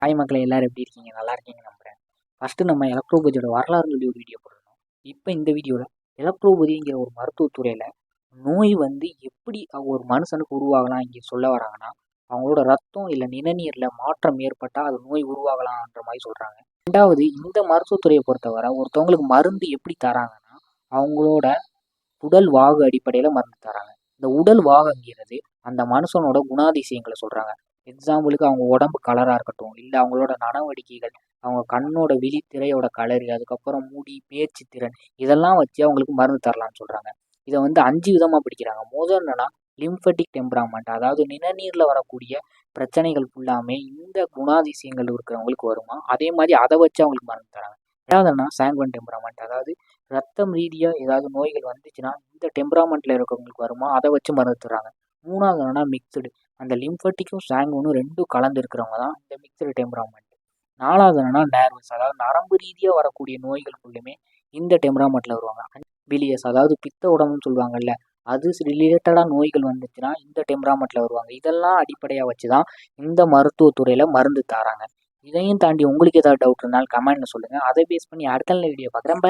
Hi மக்களை எல்லாரும் எப்படி இருக்கீங்க? நல்லா இருக்கீங்க நம்புறேன். ஃபஸ்ட்டு நம்ம எலக்ட்ரோபதியோட வரலாறுன்னு சொல்லி ஒரு வீடியோ போடணும். இப்போ இந்த வீடியோவில் எலக்ட்ரோபதிங்கிற ஒரு மருத்துவத்துறையில் நோய் வந்து எப்படி ஒரு மனுஷனுக்கு உருவாகலாம் இங்கே சொல்ல வராங்கன்னா, அவங்களோட ரத்தம் இல்லை நிணநீரில் மாற்றம் ஏற்பட்டால் அது நோய் உருவாகலாம்ன்ற மாதிரி சொல்கிறாங்க. ரெண்டாவது, இந்த மருத்துவத்துறையை பொறுத்தவரை ஒருத்தவங்களுக்கு மருந்து எப்படி தராங்கன்னா, அவங்களோட உடல் வாகு அடிப்படையில் மருந்து தராங்க. இந்த உடல் வாகுங்கிறது அந்த மனுஷனோட குணாதிசயங்களை சொல்கிறாங்க. எக்ஸாம்பிளுக்கு அவங்க உடம்பு கலராக இருக்கட்டும், இல்லை அவங்களோட நடவடிக்கைகள், அவங்க கண்ணோட விழித்திரையோட கலரு, அதுக்கப்புறம் முடி, பேச்சு திறன், இதெல்லாம் வச்சு அவங்களுக்கு மருந்து தரலாம்னு சொல்கிறாங்க. இதை வந்து 5 விதமாக பிடிக்கிறாங்க. முதல் என்னன்னா லிம்ஃபெட்டிக் டெம்பராமெண்ட், அதாவது நிணநீரில் வரக்கூடிய பிரச்சனைகள் ஃபுல்லாமே இந்த குணாதிசயங்கள் இருக்கிறவங்களுக்கு வருமா, அதே மாதிரி அதை வச்சு அவங்களுக்கு மருந்து தராங்க. ரெண்டாவதுன்னா சாங்குவன் டெம்பராமெண்ட், அதாவது ரத்தம் ரீதியாக ஏதாவது நோய்கள் வந்துச்சுன்னா இந்த டெம்பராமெண்ட்டில் இருக்கிறவங்களுக்கு வருமா, அதை வச்சு மருந்து தராங்க. மூணாவது என்னன்னா மிக்சடு, அந்த லிம்ஃபெட்டிக்கும் சாங்குவனும் ரெண்டும் கலந்து இருக்கிறவங்க தான் இந்த மிக்சடு டெம்பராமெண்ட். நாலாவது என்னன்னா நேர்வஸ், அதாவது நரம்பு ரீதியாக வரக்கூடிய நோய்கள் ஃபுல்லுமே இந்த டெம்பராமெண்ட்டில் வருவாங்க. பிலியஸ், அதாவது பித்த உடம்புன்னு சொல்லுவாங்கல்ல, அது ரிலேட்டடாக நோய்கள் வந்துச்சுன்னா இந்த டெம்பராமெண்ட்டில் வருவாங்க. இதெல்லாம் அடிப்படையாக வச்சு தான் இந்த மருத்துவத்துறையில் மருந்து தராங்க. இதையும் தாண்டி உங்களுக்கு ஏதாவது டவுட் இருந்தாலும் கமெண்ட்ல சொல்லுங்கள். அதை பேஸ் பண்ணி அடுத்த வீடியோ பார்க்குறேன்.